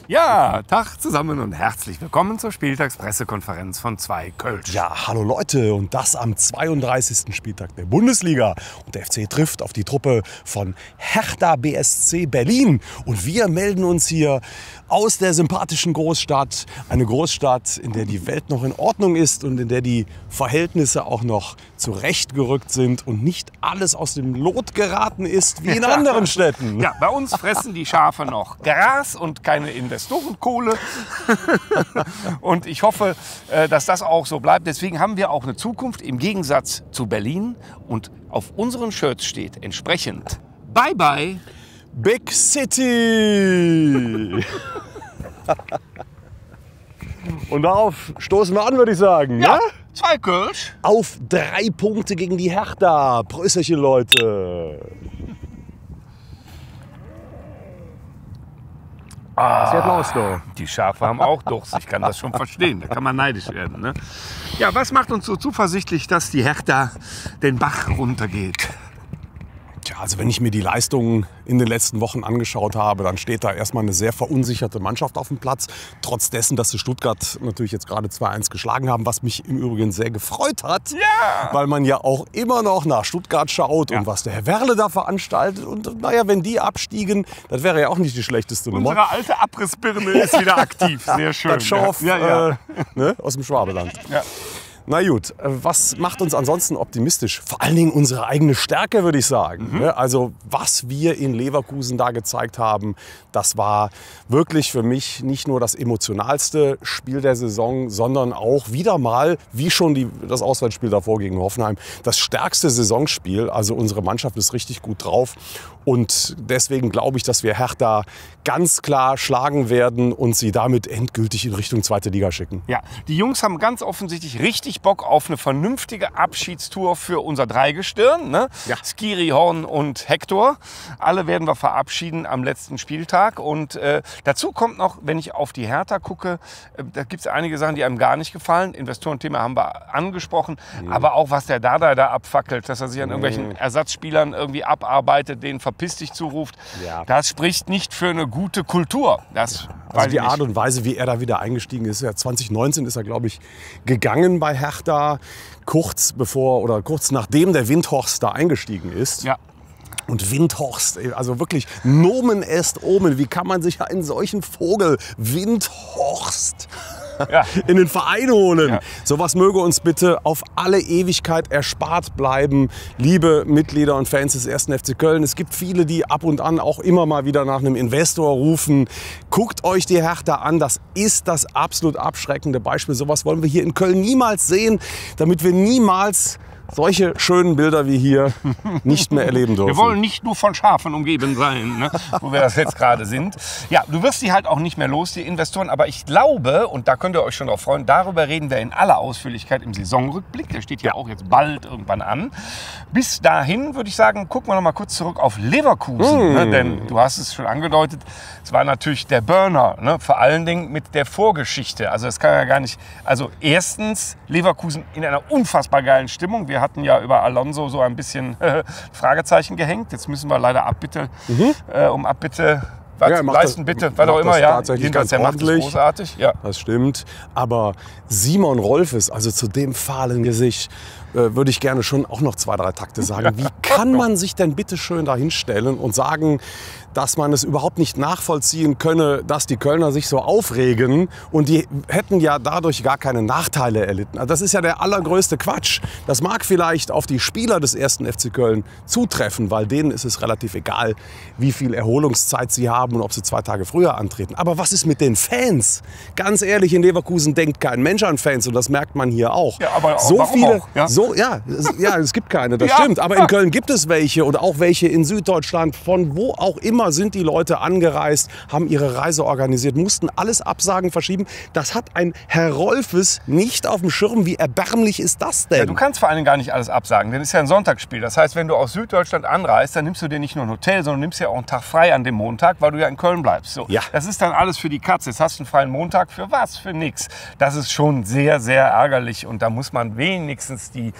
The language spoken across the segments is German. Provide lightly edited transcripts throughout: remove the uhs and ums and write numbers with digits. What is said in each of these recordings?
Ja, Tag zusammen und herzlich willkommen zur Spieltagspressekonferenz von 2 Kölsch. Ja, hallo Leute, und das am 32. Spieltag der Bundesliga. Und der FC trifft auf die Truppe von Hertha BSC Berlin. Und wir melden uns hier aus der sympathischen Großstadt. Eine Großstadt, in der die Welt noch in Ordnung ist und in der die Verhältnisse auch noch zurechtgerückt sind und nicht alles aus dem Lot geraten ist, wie in anderen Städten. Ja, bei uns fressen die Schafe noch Gras und keine Investorenkohle. Und ich hoffe, dass das auch so bleibt. Deswegen haben wir auch eine Zukunft im Gegensatz zu Berlin. Und auf unseren Shirts steht entsprechend Bye Bye Big City! Und darauf stoßen wir an, würde ich sagen. Ja, Ne? 2 Kölsch. Auf 3 Punkte gegen die Hertha. Prösterchen, Leute. Was wird los, du? Die Schafe haben auch Durst, ich kann das schon verstehen, da kann man neidisch werden. Ne? Ja, was macht uns so zuversichtlich, dass die Hertha den Bach runtergeht? Tja, also wenn ich mir die Leistungen in den letzten Wochen angeschaut habe, dann steht da erstmal eine sehr verunsicherte Mannschaft auf dem Platz. Trotz dessen, dass sie Stuttgart natürlich jetzt gerade 2-1 geschlagen haben, was mich im Übrigen sehr gefreut hat. Ja! Weil man ja auch immer noch nach Stuttgart schaut und was der Herr Werle da veranstaltet. Und naja, wenn die abstiegen, das wäre ja auch nicht die schlechteste Nummer. Unsere alte Abrissbirne ist wieder aktiv, sehr schön. Das Schorf ja. Ne, aus dem Schwabeland. Ja. Na gut, was macht uns ansonsten optimistisch? Vor allen Dingen unsere eigene Stärke, würde ich sagen. Also was wir in Leverkusen da gezeigt haben, das war wirklich für mich nicht nur das emotionalste Spiel der Saison, sondern auch wieder mal, wie schon das Auswärtsspiel davor gegen Hoffenheim, das stärkste Saisonspiel. Also unsere Mannschaft ist richtig gut drauf. Und deswegen glaube ich, dass wir Hertha ganz klar schlagen werden und sie damit endgültig in Richtung 2. Liga schicken. Ja, die Jungs haben ganz offensichtlich richtig Bock auf eine vernünftige Abschiedstour für unser Dreigestirn. Ne? Ja. Skiri, Horn und Hector. Alle werden wir verabschieden am letzten Spieltag. Und dazu kommt noch, wenn ich auf die Hertha gucke, da gibt es einige Sachen, die einem gar nicht gefallen. Investorenthema haben wir angesprochen. Aber auch, was der Dardai da abfackelt, dass er sich an irgendwelchen Ersatzspielern irgendwie abarbeitet, denen verpiss dich zuruft. Ja. Das spricht nicht für eine gute Kultur. Das Also die Art und Weise, wie er da wieder eingestiegen ist. Ja, 2019 ist er, glaube ich, gegangen bei Hertha, kurz nachdem der Windhorst da eingestiegen ist. Ja. Und Windhorst, also wirklich Nomen est omen. Wie kann man sich einen solchen Vogel, Windhorst, in den Verein holen? Ja. Sowas möge uns bitte auf alle Ewigkeit erspart bleiben. Liebe Mitglieder und Fans des 1. FC Köln, es gibt viele, die ab und an auch immer mal wieder nach einem Investor rufen. Guckt euch die Hertha an, das ist das absolut abschreckende Beispiel. Sowas wollen wir hier in Köln niemals sehen, damit wir niemals solche schönen Bilder wie hier nicht mehr erleben dürfen. Wir wollen nicht nur von Schafen umgeben sein, ne? Wo wir das jetzt gerade sind. Ja, du wirst die halt auch nicht mehr los, die Investoren. Aber ich glaube, und da könnt ihr euch schon drauf freuen, darüber reden wir in aller Ausführlichkeit im Saisonrückblick. Der steht ja auch jetzt bald irgendwann an. Bis dahin würde ich sagen, gucken wir noch mal kurz zurück auf Leverkusen. Ne? Denn du hast es schon angedeutet, es war natürlich der Burner. Ne? Vor allen Dingen mit der Vorgeschichte. Also das kann ja gar nicht... Also erstens, Leverkusen in einer unfassbar geilen Stimmung. Wir hatten ja über Alonso so ein bisschen Fragezeichen gehängt. Jetzt müssen wir leider Abbitte um Abbitte leisten, bitte, was auch immer. Ja, tatsächlich ganz ordentlich. Macht es großartig. Ja. Das stimmt. Aber Simon Rolfes, also zu dem fahlen Gesicht, würde ich gerne schon auch noch 2, 3 Takte sagen. Wie kann man sich denn bitte schön da hinstellen und sagen, dass man es überhaupt nicht nachvollziehen könne, dass die Kölner sich so aufregen und die hätten ja dadurch gar keine Nachteile erlitten. Also das ist ja der allergrößte Quatsch. Das mag vielleicht auf die Spieler des 1. FC Köln zutreffen, weil denen ist es relativ egal, wie viel Erholungszeit sie haben und ob sie 2 Tage früher antreten. Aber was ist mit den Fans? Ganz ehrlich, in Leverkusen denkt kein Mensch an Fans und das merkt man hier auch. Ja, aber so warum viele, auch? Ja? Ja, es gibt keine, das stimmt. Aber in Köln gibt es welche und auch welche in Süddeutschland, von wo auch immer sind die Leute angereist, haben ihre Reise organisiert, mussten alles absagen, verschieben. Das hat ein Herr Rolfes nicht auf dem Schirm. Wie erbärmlich ist das denn? Ja, du kannst vor allem gar nicht alles absagen, denn es ist ja ein Sonntagsspiel. Das heißt, wenn du aus Süddeutschland anreist, dann nimmst du dir nicht nur ein Hotel, sondern nimmst ja auch einen Tag frei an dem Montag, weil du ja in Köln bleibst. So, ja. Das ist dann alles für die Katze. Jetzt hast du einen freien Montag für was? Für nix. Das ist schon sehr, sehr ärgerlich und da muss man wenigstens die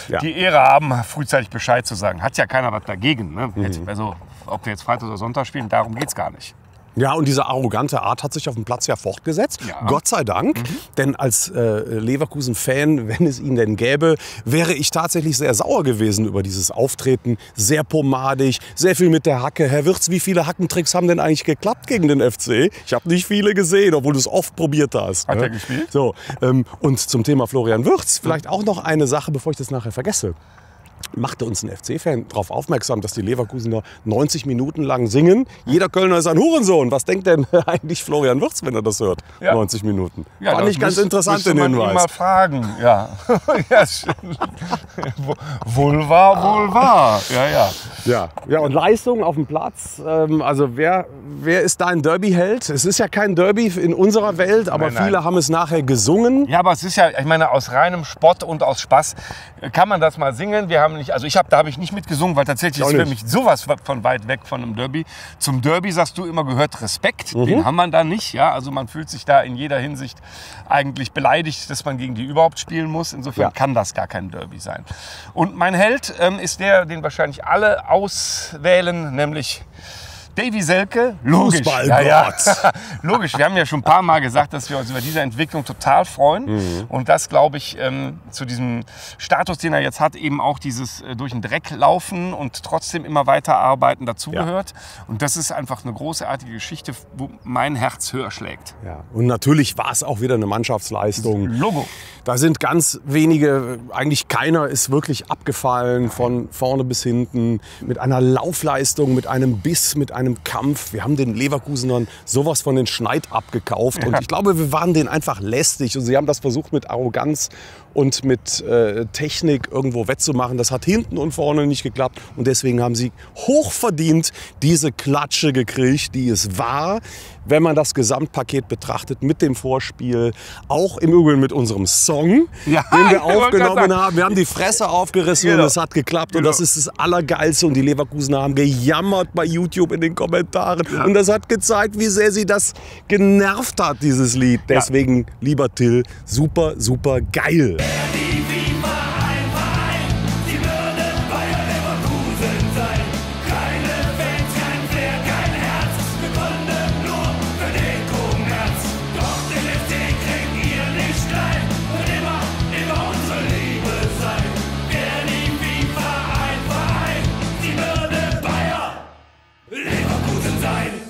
Ehre haben, frühzeitig Bescheid zu sagen. Hat ja keiner was dagegen. Ne? Also, ob wir jetzt Freitag oder Sonntag spielen, darum geht es gar nicht. Ja, und diese arrogante Art hat sich auf dem Platz ja fortgesetzt. Ja. Gott sei Dank. Denn als Leverkusen-Fan, wenn es ihn denn gäbe, wäre ich tatsächlich sehr sauer gewesen über dieses Auftreten. Sehr pomadig, sehr viel mit der Hacke. Herr Wirtz, wie viele Hackentricks haben denn eigentlich geklappt gegen den FC? Ich habe nicht viele gesehen, obwohl du es oft probiert hast. Hat er gespielt? So, und zum Thema Florian Wirtz, vielleicht auch noch eine Sache, bevor ich das nachher vergesse. Machte uns ein FC-Fan darauf aufmerksam, dass die Leverkusener 90 Minuten lang singen. Jeder Kölner ist ein Hurensohn. Was denkt denn eigentlich Florian Wirtz, wenn er das hört? Ja. 90 Minuten. Ja, fand ich ganz interessant, den Hinweis. Ihn mal fragen. Ja. Ja, wohl wahr. Ja, und Leistung auf dem Platz. Also wer ist dein Derby-Held? Es ist ja kein Derby in unserer Welt, aber viele haben es nachher gesungen. Ja, aber es ist ja, ich meine, aus reinem Spott und aus Spaß kann man das mal singen. Wir haben nicht, also da habe ich nicht mitgesungen, weil tatsächlich ist für mich sowas von weit weg von einem Derby. Zum Derby, sagst du immer, gehört Respekt. Den haben wir da nicht. Ja? Also man fühlt sich da in jeder Hinsicht eigentlich beleidigt, dass man gegen die überhaupt spielen muss. Insofern kann das gar kein Derby sein. Und mein Held ist der, den wahrscheinlich alle auswählen, nämlich Davy Selke, logisch. Fußballgott. Logisch, wir haben ja schon ein paar Mal gesagt, dass wir uns über diese Entwicklung total freuen. Und das, glaube ich, zu diesem Status, den er jetzt hat, eben auch dieses durch den Dreck laufen und trotzdem immer weiter arbeiten dazugehört. Und das ist einfach eine großartige Geschichte, wo mein Herz höher schlägt. Ja. Und natürlich war es auch wieder eine Mannschaftsleistung. Logo. Da sind ganz wenige, eigentlich keiner ist wirklich abgefallen, von vorne bis hinten, mit einer Laufleistung, mit einem Biss, mit einem Kampf. Wir haben den Leverkusenern sowas von den Schneid abgekauft. Und ich glaube, wir waren denen einfach lästig. Und sie haben das versucht mit Arroganz und mit Technik irgendwo wettzumachen. Das hat hinten und vorne nicht geklappt. Und deswegen haben sie hochverdient diese Klatsche gekriegt, die es war, wenn man das Gesamtpaket betrachtet mit dem Vorspiel. Auch im Übrigen mit unserem Song, den wir aufgenommen haben. Wir haben die Fresse aufgerissen und es hat geklappt. Und das ist das Allergeilste. Und die Leverkusener haben gejammert bei YouTube in den Kommentaren. Und das hat gezeigt, wie sehr sie das genervt hat, dieses Lied. Deswegen, lieber Till, super, super geil.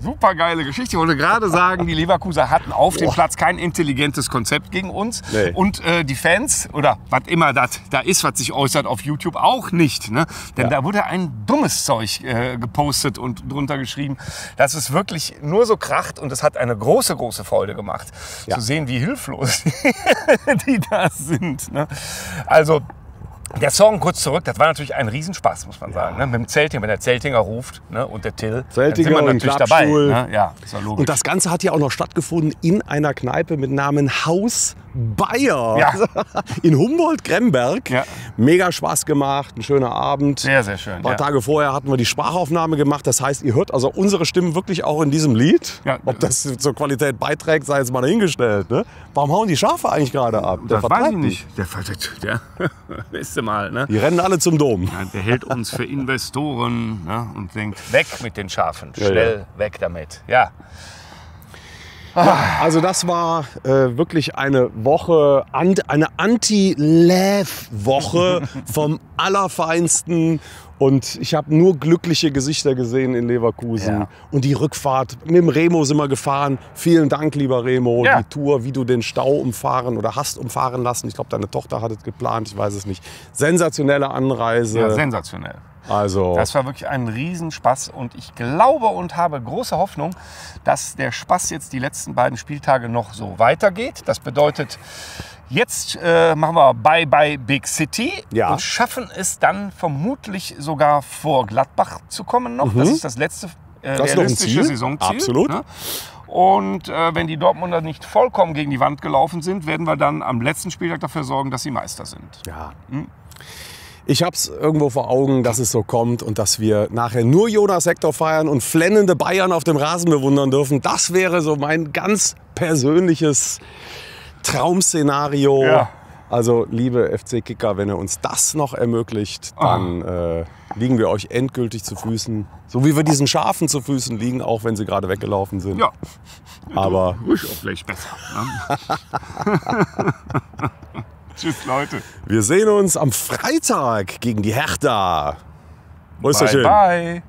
Super geile Geschichte. Ich wollte gerade sagen, die Leverkuser hatten auf dem Platz kein intelligentes Konzept gegen uns. Nee. Und die Fans, oder was immer das da ist, was sich äußert auf YouTube, auch nicht. Ne? Denn da wurde ein dummes Zeug gepostet und drunter geschrieben, dass es wirklich nur so kracht. Und es hat eine große, große Freude gemacht, zu sehen, wie hilflos die da sind. Ne? Also, der Song, kurz zurück, das war natürlich ein Riesenspaß, muss man sagen. Ne? Mit dem Zeltinger, wenn der Zeltinger ruft, ne? Und der Till, dann sind wir natürlich dabei. Ne? Ja, ist ja logisch. Und das Ganze hat ja auch noch stattgefunden in einer Kneipe mit Namen Haus Bayer. Ja. In Humboldt-Gremberg. Ja. Mega Spaß gemacht, ein schöner Abend. Sehr, sehr schön. Ein paar Tage vorher hatten wir die Sprachaufnahme gemacht. Das heißt, ihr hört also unsere Stimmen wirklich auch in diesem Lied. Ja. Ob das zur Qualität beiträgt, sei jetzt mal dahingestellt. Ne? Warum hauen die Schafe eigentlich gerade ab? Das weiß ich nicht. Der weißt du mal. Ne? Die rennen alle zum Dom. Ja, der hält uns für Investoren, ne? Und denkt, weg mit den Schafen. Schnell weg damit. Ja. Ja, also das war wirklich eine Woche, eine Anti-Lev-Woche vom Allerfeinsten. Und ich habe nur glückliche Gesichter gesehen in Leverkusen. Ja. Und die Rückfahrt, mit dem Remo sind wir gefahren. Vielen Dank, lieber Remo. Ja. Die Tour, wie du den Stau umfahren oder hast umfahren lassen. Ich glaube, deine Tochter hat es geplant, ich weiß es nicht. Sensationelle Anreise. Ja, sensationell. Also. Das war wirklich ein Riesenspaß und ich glaube und habe große Hoffnung, dass der Spaß jetzt die letzten beiden Spieltage noch so weitergeht. Das bedeutet, jetzt machen wir Bye Bye Big City und schaffen es dann vermutlich sogar vor Gladbach zu kommen noch. Das ist das letzte realistische Saisonziel. Absolut. Ne? Und wenn die Dortmunder nicht vollkommen gegen die Wand gelaufen sind, werden wir dann am letzten Spieltag dafür sorgen, dass sie Meister sind. Ja. Ich habe es irgendwo vor Augen, dass es so kommt und dass wir nachher nur Jonas Hector feiern und flennende Bayern auf dem Rasen bewundern dürfen. Das wäre so mein ganz persönliches Traumszenario. Ja. Also, liebe FC-Kicker, wenn ihr uns das noch ermöglicht, dann liegen wir euch endgültig zu Füßen. So wie wir diesen Schafen zu Füßen liegen, auch wenn sie gerade weggelaufen sind. Ja. Aber Ruhig auch gleich besser. Ne? Tschüss, Leute. wir sehen uns am Freitag gegen die Hertha. Bye, bye.